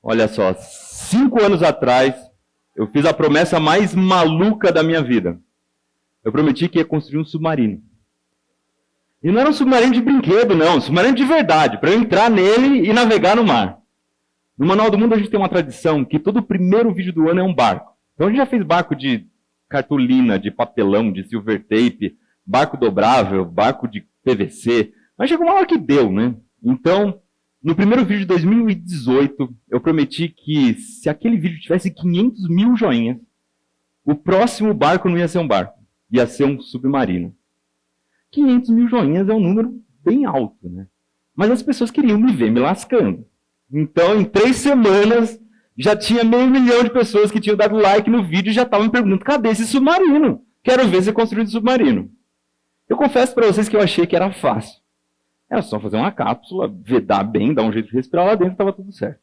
Olha só, 5 anos atrás, eu fiz a promessa mais maluca da minha vida. Eu prometi que ia construir um submarino. E não era um submarino de brinquedo, não. Um submarino de verdade, para eu entrar nele e navegar no mar. No Manual do Mundo a gente tem uma tradição que todo primeiro vídeo do ano é um barco. Então a gente já fez barco de cartolina, de papelão, de silver tape, barco dobrável, barco de PVC. Mas chegou uma hora que deu, né? Então, no primeiro vídeo de 2018, eu prometi que se aquele vídeo tivesse 500 mil joinhas, o próximo barco não ia ser um barco, ia ser um submarino. 500 mil joinhas é um número bem alto, né? Mas as pessoas queriam me ver me lascando. Então, em 3 semanas, já tinha 500 mil de pessoas que tinham dado like no vídeo e já estavam me perguntando, cadê esse submarino? Quero ver você construir um submarino. Eu confesso para vocês que eu achei que era fácil. Era só fazer uma cápsula, vedar bem, dar um jeito de respirar lá dentro, estava tudo certo.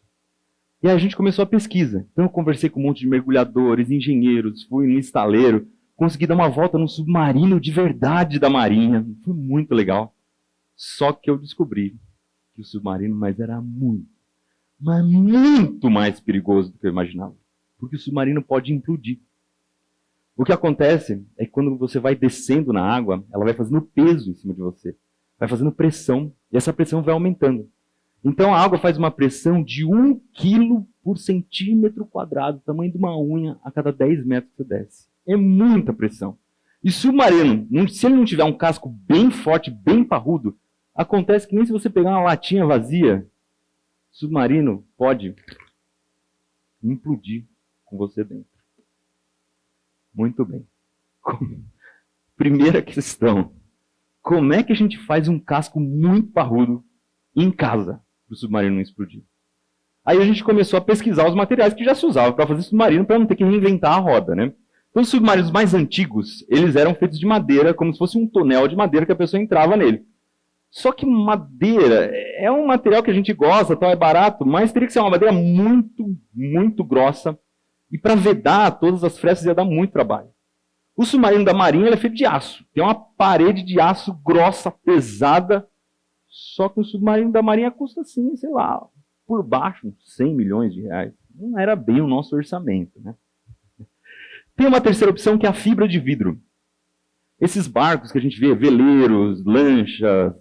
E aí a gente começou a pesquisa. Então eu conversei com um monte de mergulhadores, engenheiros, fui no estaleiro, consegui dar uma volta no submarino de verdade da Marinha. Foi muito legal. Só que eu descobri que o submarino era muito, mas muito mais perigoso do que eu imaginava. Porque o submarino pode implodir. O que acontece é que quando você vai descendo na água, ela vai fazendo peso em cima de você. Vai fazendo pressão, e essa pressão vai aumentando. Então a água faz uma pressão de 1 quilo por centímetro quadrado, tamanho de uma unha, a cada 10 metros que você desce. É muita pressão. E submarino, se ele não tiver um casco bem forte, bem parrudo, acontece que nem se você pegar uma latinha vazia, submarino pode implodir com você dentro. Muito bem. Primeira questão. Como é que a gente faz um casco muito parrudo em casa para o submarino não explodir? Aí a gente começou a pesquisar os materiais que já se usavam para fazer submarino para não ter que reinventar a roda, né? Então os submarinos mais antigos, eles eram feitos de madeira, como se fosse um tonel de madeira que a pessoa entrava nele. Só que madeira é um material que a gente gosta, tal, é barato, mas teria que ser uma madeira muito, muito grossa. E para vedar todas as frestas ia dar muito trabalho. O submarino da Marinha ele é feito de aço. Tem uma parede de aço grossa, pesada. Só que o submarino da Marinha custa assim, sei lá, por baixo, uns 100 milhões de reais. Não era bem o nosso orçamento, né? Tem uma terceira opção que é a fibra de vidro. Esses barcos que a gente vê, veleiros, lanchas,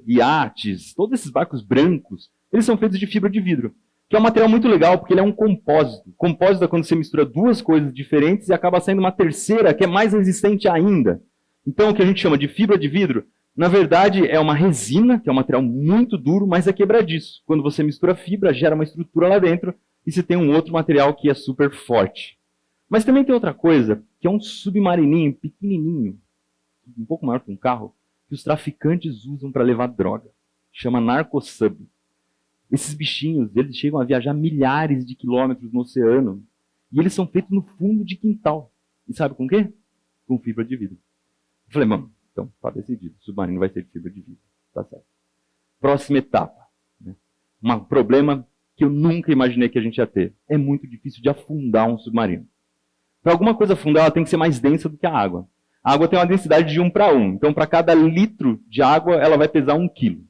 iates, todos esses barcos brancos, eles são feitos de fibra de vidro. Que é um material muito legal, porque ele é um compósito. Compósito é quando você mistura 2 coisas diferentes e acaba saindo uma terceira que é mais resistente ainda. Então, o que a gente chama de fibra de vidro, na verdade, é uma resina, que é um material muito duro, mas é quebradiço. Quando você mistura fibra, gera uma estrutura lá dentro, e você tem um outro material que é super forte. Mas também tem outra coisa, que é um submarininho pequenininho, um pouco maior que um carro, que os traficantes usam para levar droga. Chama narcosub. Esses bichinhos, eles chegam a viajar milhares de quilômetros no oceano. E eles são feitos no fundo de quintal. E sabe com o quê? Com fibra de vidro. Eu falei, mano, então tá decidido. O submarino vai ser de fibra de vidro. Tá certo. Próxima etapa. Né? Um problema que eu nunca imaginei que a gente ia ter. É muito difícil de afundar um submarino. Para alguma coisa afundar, ela tem que ser mais densa do que a água. A água tem uma densidade de 1 para 1. Então, para cada litro de água, ela vai pesar 1 quilo.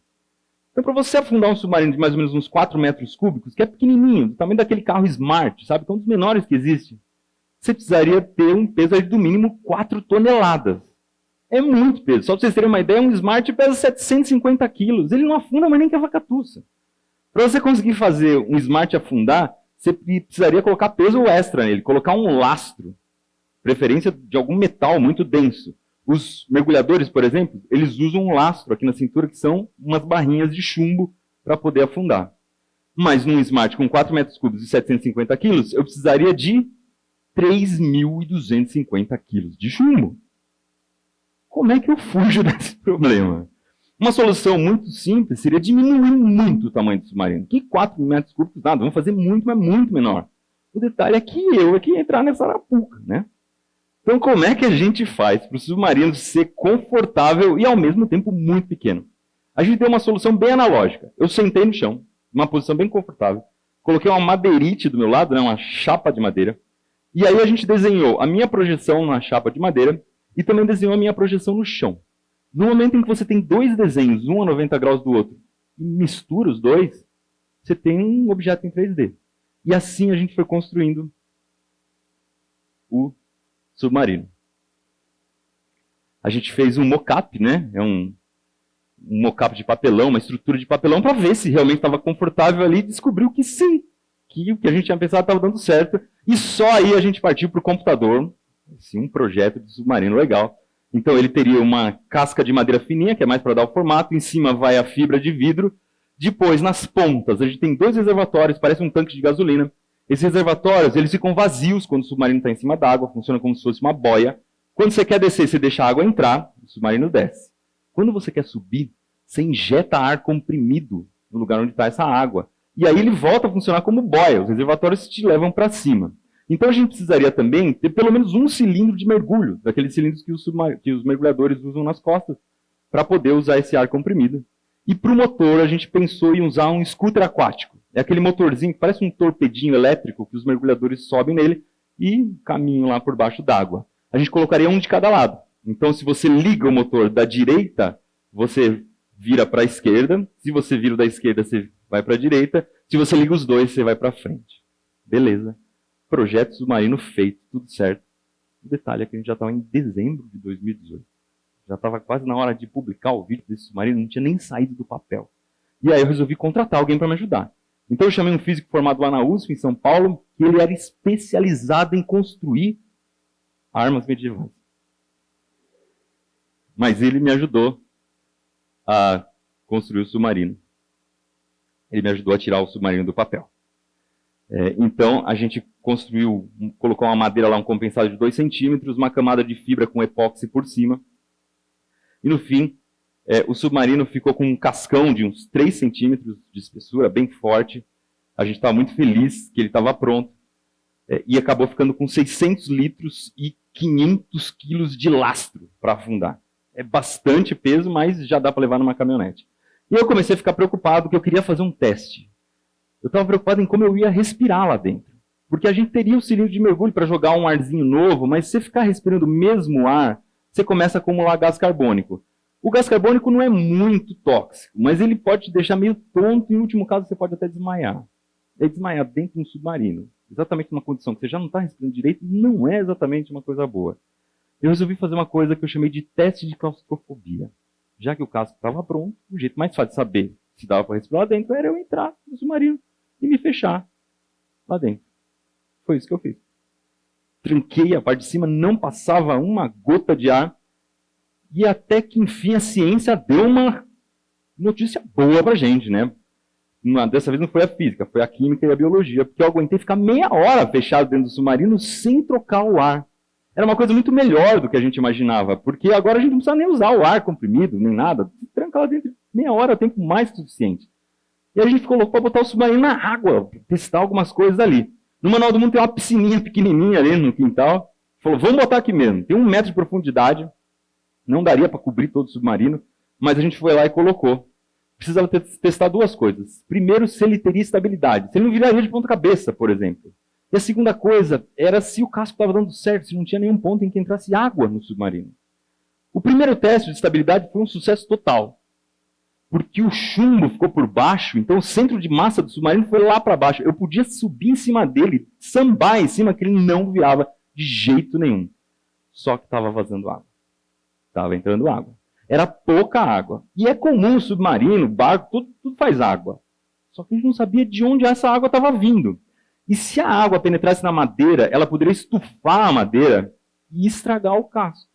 Então, para você afundar um submarino de mais ou menos uns 4 metros cúbicos, que é pequenininho, do tamanho daquele carro Smart, sabe? Que é um dos menores que existe, você precisaria ter um peso aí do mínimo 4 toneladas. É muito peso. Só para vocês terem uma ideia, um Smart pesa 750 quilos. Ele não afunda mais nem que a vacatuça. Para você conseguir fazer um Smart afundar, você precisaria colocar peso extra nele, colocar um lastro, preferência de algum metal muito denso. Os mergulhadores, por exemplo, eles usam um lastro aqui na cintura, que são umas barrinhas de chumbo para poder afundar. Mas num Smart com 4 metros cúbicos e 750 quilos, eu precisaria de 3.250 quilos de chumbo. Como é que eu fujo desse problema? Uma solução muito simples seria diminuir muito o tamanho do submarino. Que 4 metros cúbicos, nada, vamos fazer muito, mas muito menor. O detalhe é que eu aqui ia entrar nessa arapuca, né? Então, como é que a gente faz para o submarino ser confortável e, ao mesmo tempo, muito pequeno? A gente tem uma solução bem analógica. Eu sentei no chão, numa posição bem confortável, coloquei uma madeirite do meu lado, né, uma chapa de madeira, e aí a gente desenhou a minha projeção na chapa de madeira e também desenhou a minha projeção no chão. No momento em que você tem 2 desenhos, um a 90 graus do outro, e mistura os dois, você tem um objeto em 3D. E assim a gente foi construindo o submarino. A gente fez um mock-up, né? É um mock-up de papelão, uma estrutura de papelão, para ver se realmente estava confortável ali, e descobriu que sim, que o que a gente tinha pensado estava dando certo. E só aí a gente partiu para o computador, assim, um projeto de submarino legal. Então ele teria uma casca de madeira fininha, que é mais para dar o formato, em cima vai a fibra de vidro. Depois, nas pontas, a gente tem 2 reservatórios, parece um tanque de gasolina. Esses reservatórios, eles ficam vazios quando o submarino está em cima d'água, funciona como se fosse uma boia. Quando você quer descer, você deixa a água entrar, o submarino desce. Quando você quer subir, você injeta ar comprimido no lugar onde está essa água. E aí ele volta a funcionar como boia, os reservatórios te levam para cima. Então a gente precisaria também ter pelo menos um cilindro de mergulho, daqueles cilindros que os mergulhadores usam nas costas, para poder usar esse ar comprimido. E para o motor, a gente pensou em usar um scooter aquático. É aquele motorzinho que parece um torpedinho elétrico que os mergulhadores sobem nele e caminham lá por baixo d'água. A gente colocaria um de cada lado. Então, se você liga o motor da direita, você vira para a esquerda. Se você vira da esquerda, você vai para a direita. Se você liga os dois, você vai para frente. Beleza. Projeto submarino feito, tudo certo. O detalhe é que a gente já estava em dezembro de 2018. Já estava quase na hora de publicar o vídeo desse submarino, não tinha nem saído do papel. E aí eu resolvi contratar alguém para me ajudar. Então eu chamei um físico formado lá na USP, em São Paulo, que ele era especializado em construir armas medievais. Mas ele me ajudou a construir o submarino. Ele me ajudou a tirar o submarino do papel. Então a gente construiu, colocou uma madeira lá, um compensado de 2 centímetros, uma camada de fibra com epóxi por cima. E no fim, o submarino ficou com um cascão de uns 3 centímetros de espessura, bem forte. A gente estava muito feliz que ele estava pronto. E acabou ficando com 600 litros e 500 quilos de lastro para afundar. É bastante peso, mas já dá para levar numa caminhonete. E eu comecei a ficar preocupado, porque eu queria fazer um teste. Eu estava preocupado em como eu ia respirar lá dentro. Porque a gente teria o cilindro de mergulho para jogar um arzinho novo, mas se você ficar respirando o mesmo ar, você começa a acumular gás carbônico. O gás carbônico não é muito tóxico, mas ele pode te deixar meio tonto e, em último caso, você pode até desmaiar. É desmaiar dentro de um submarino. Exatamente numa condição que você já não está respirando direito, não é exatamente uma coisa boa. Eu resolvi fazer uma coisa que eu chamei de teste de claustrofobia. Já que o casco estava pronto, o jeito mais fácil de saber se dava para respirar lá dentro era eu entrar no submarino e me fechar lá dentro. Foi isso que eu fiz. Tranquei a parte de cima, não passava uma gota de ar. E até que, enfim, a ciência deu uma notícia boa pra gente, né? Dessa vez não foi a física, foi a química e a biologia, porque eu aguentei ficar meia hora fechado dentro do submarino sem trocar o ar. Era uma coisa muito melhor do que a gente imaginava, porque agora a gente não precisa nem usar o ar comprimido, nem nada. Tranca lá dentro, meia hora é o tempo mais que suficiente. E a gente ficou louco para botar o submarino na água, testar algumas coisas ali. No Manual do Mundo tem uma piscininha pequenininha ali no quintal. Falou, vamos botar aqui mesmo. Tem 1 metro de profundidade. Não daria para cobrir todo o submarino, mas a gente foi lá e colocou. Precisava testar 2 coisas. Primeiro, se ele teria estabilidade. Se ele não viraria de ponta cabeça, por exemplo. E a segunda coisa era se o casco estava dando certo, se não tinha nenhum ponto em que entrasse água no submarino. O primeiro teste de estabilidade foi um sucesso total. Porque o chumbo ficou por baixo, então o centro de massa do submarino foi lá para baixo. Eu podia subir em cima dele, sambar em cima, que ele não virava de jeito nenhum. Só que estava vazando água. Estava entrando água. Era pouca água. E é comum submarino, barco, tudo faz água. Só que a gente não sabia de onde essa água estava vindo. E se a água penetrasse na madeira, ela poderia estufar a madeira e estragar o casco.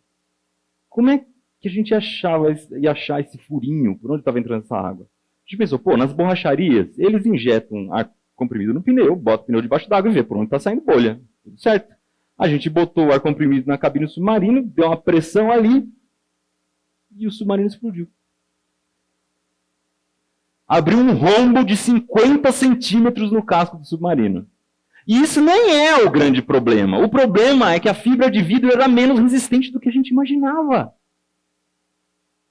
Como é que a gente ia achar esse furinho, por onde estava entrando essa água? A gente pensou, nas borracharias, eles injetam ar comprimido no pneu, botam o pneu debaixo d'água e vê por onde está saindo bolha. Tudo certo. A gente botou o ar comprimido na cabine do submarino, deu uma pressão ali, e o submarino explodiu. Abriu um rombo de 50 centímetros no casco do submarino. E isso nem é o grande problema. O problema é que a fibra de vidro era menos resistente do que a gente imaginava.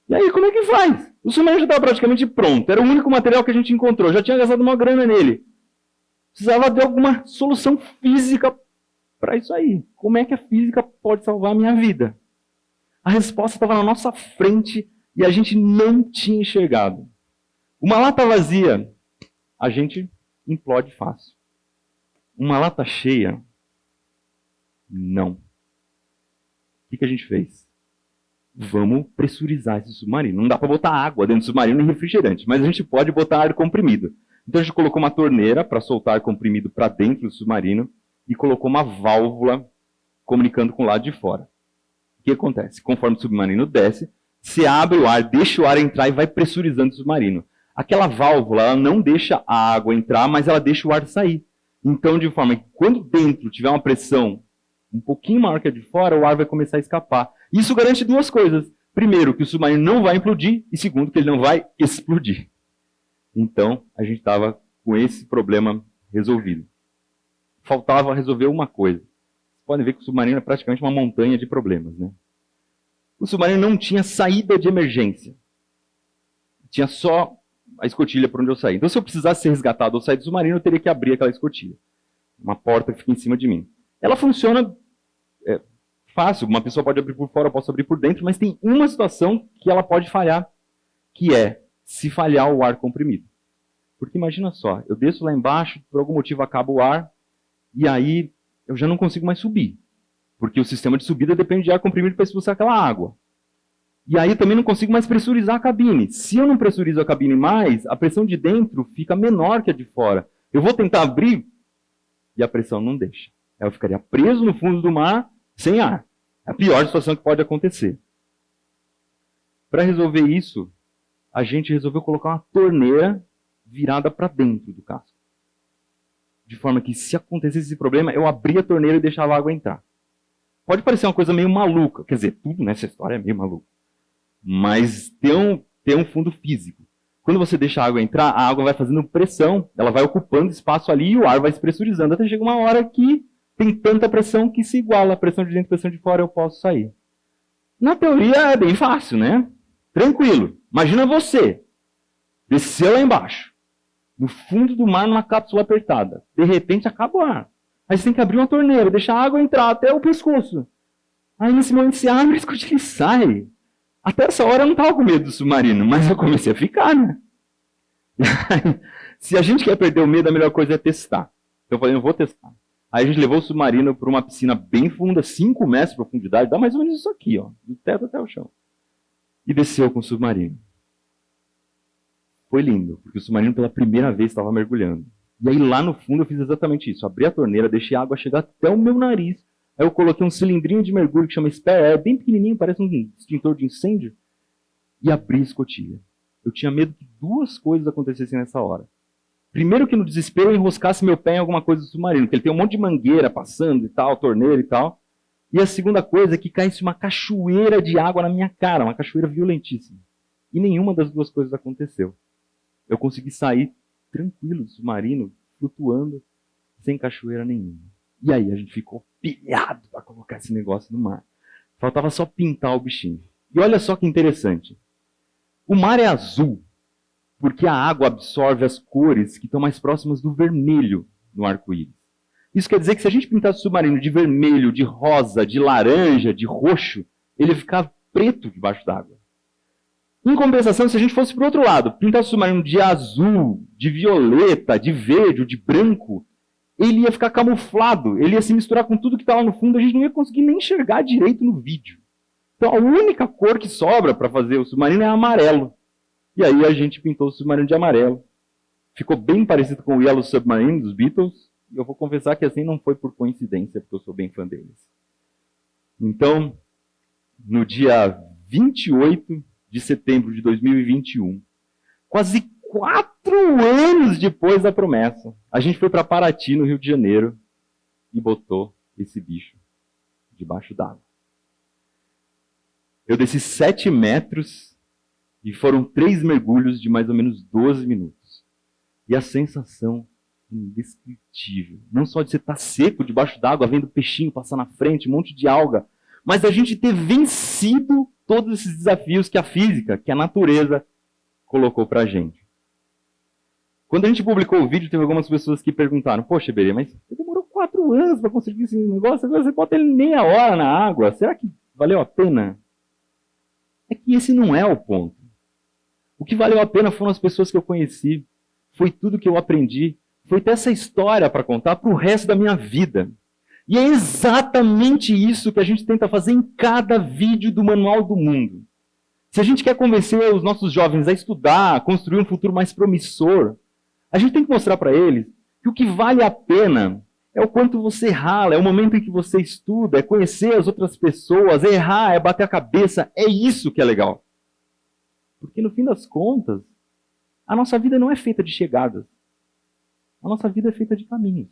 E aí, como é que faz? O submarino já estava praticamente pronto. Era o único material que a gente encontrou. Já tinha gastado uma grana nele. Precisava de alguma solução física para isso aí. Como é que a física pode salvar a minha vida? A resposta estava na nossa frente e a gente não tinha enxergado. Uma lata vazia, a gente implode fácil. Uma lata cheia? Não. O que a gente fez? Vamos pressurizar esse submarino. Não dá para botar água dentro do submarino e refrigerante, mas a gente pode botar ar comprimido. Então a gente colocou uma torneira para soltar ar comprimido para dentro do submarino e colocou uma válvula comunicando com o lado de fora. O que acontece? Conforme o submarino desce, você abre o ar, deixa o ar entrar e vai pressurizando o submarino. Aquela válvula ela não deixa a água entrar, mas ela deixa o ar sair. Então, de forma que quando dentro tiver uma pressão um pouquinho maior que a de fora, o ar vai começar a escapar. Isso garante duas coisas. Primeiro, que o submarino não vai implodir, e segundo, que ele não vai explodir. Então, a gente estava com esse problema resolvido. Faltava resolver uma coisa. Vocês podem ver que o submarino é praticamente uma montanha de problemas, né? O submarino não tinha saída de emergência. Tinha só a escotilha por onde eu saí. Então, se eu precisasse ser resgatado ou sair do submarino, eu teria que abrir aquela escotilha. Uma porta que fica em cima de mim. Ela funciona fácil. Uma pessoa pode abrir por fora, eu posso abrir por dentro, mas tem uma situação que ela pode falhar, que é se falhar o ar comprimido. Porque imagina só, eu desço lá embaixo, por algum motivo acaba o ar, e aí eu já não consigo mais subir. Porque o sistema de subida depende de ar comprimido para expulsar aquela água. E aí eu também não consigo mais pressurizar a cabine. Se eu não pressurizo a cabine mais, a pressão de dentro fica menor que a de fora. Eu vou tentar abrir e a pressão não deixa. Eu ficaria preso no fundo do mar, sem ar. É a pior situação que pode acontecer. Para resolver isso, a gente resolveu colocar uma torneira virada para dentro do casco. De forma que, se acontecesse esse problema, eu abria a torneira e deixava a água entrar. Pode parecer uma coisa meio maluca. Quer dizer, tudo nessa história é meio maluco. Mas tem um fundo físico. Quando você deixa a água entrar, a água vai fazendo pressão, ela vai ocupando espaço ali e o ar vai se pressurizando. Até chega uma hora que tem tanta pressão que se iguala a pressão de dentro e a pressão de fora, eu posso sair. Na teoria é bem fácil, né? Tranquilo. Imagina você, desceu lá embaixo, no fundo do mar, numa cápsula apertada. De repente acaba o ar. Aí você tem que abrir uma torneira, deixar a água entrar até o pescoço. Aí nesse momento você abre, escuta e sai. Até essa hora eu não estava com medo do submarino, mas eu comecei a ficar, né? Se a gente quer perder o medo, a melhor coisa é testar. Então eu falei, eu vou testar. Aí a gente levou o submarino para uma piscina bem funda, 5 metros de profundidade, dá mais ou menos isso aqui, ó, do teto até o chão. E desceu com o submarino. Foi lindo, porque o submarino pela primeira vez estava mergulhando. E aí lá no fundo eu fiz exatamente isso. Abri a torneira, deixei a água chegar até o meu nariz. Aí eu coloquei um cilindrinho de mergulho que chama Spare Air, bem pequenininho, parece um extintor de incêndio. E abri a escotilha. Eu tinha medo que duas coisas acontecessem nessa hora. Primeiro que no desespero eu enroscasse meu pé em alguma coisa do submarino, porque ele tem um monte de mangueira passando e tal, torneira e tal. E a segunda coisa é que caísse uma cachoeira de água na minha cara, uma cachoeira violentíssima. E nenhuma das duas coisas aconteceu. Eu consegui sair tranquilo do submarino, flutuando, sem cachoeira nenhuma. E aí a gente ficou pilhado para colocar esse negócio no mar. Faltava só pintar o bichinho. E olha só que interessante. O mar é azul porque a água absorve as cores que estão mais próximas do vermelho no arco-íris. Isso quer dizer que se a gente pintasse o submarino de vermelho, de rosa, de laranja, de roxo, ele ia ficar preto debaixo d'água. Em compensação, se a gente fosse para o outro lado, pintar o submarino de azul, de violeta, de verde ou de branco, ele ia ficar camuflado, ele ia se misturar com tudo que está lá no fundo, a gente não ia conseguir nem enxergar direito no vídeo. Então a única cor que sobra para fazer o submarino é amarelo. E aí a gente pintou o submarino de amarelo. Ficou bem parecido com o Yellow Submarine dos Beatles, e eu vou confessar que assim não foi por coincidência, porque eu sou bem fã deles. Então, no dia 28 de setembro de 2021, quase 4 anos depois da promessa, a gente foi para Paraty, no Rio de Janeiro, e botou esse bicho debaixo d'água. Eu desci 7 metros e foram 3 mergulhos de mais ou menos 12 minutos. E a sensação indescritível. Não só de você estar seco debaixo d'água, vendo peixinho passar na frente, um monte de alga, mas a gente ter vencido todos esses desafios que a física, que a natureza colocou pra gente. Quando a gente publicou o vídeo, teve algumas pessoas que perguntaram, poxa, Iberê, mas você demorou 4 anos para conseguir esse negócio, agora você bota ele meia hora na água, será que valeu a pena? É que esse não é o ponto. O que valeu a pena foram as pessoas que eu conheci, foi tudo que eu aprendi, foi ter essa história para contar para o resto da minha vida. E é exatamente isso que a gente tenta fazer em cada vídeo do Manual do Mundo. Se a gente quer convencer os nossos jovens a estudar, a construir um futuro mais promissor, a gente tem que mostrar para eles que o que vale a pena é o quanto você rala, é o momento em que você estuda, é conhecer as outras pessoas, é errar, é bater a cabeça, é isso que é legal. Porque no fim das contas, a nossa vida não é feita de chegadas. A nossa vida é feita de caminhos.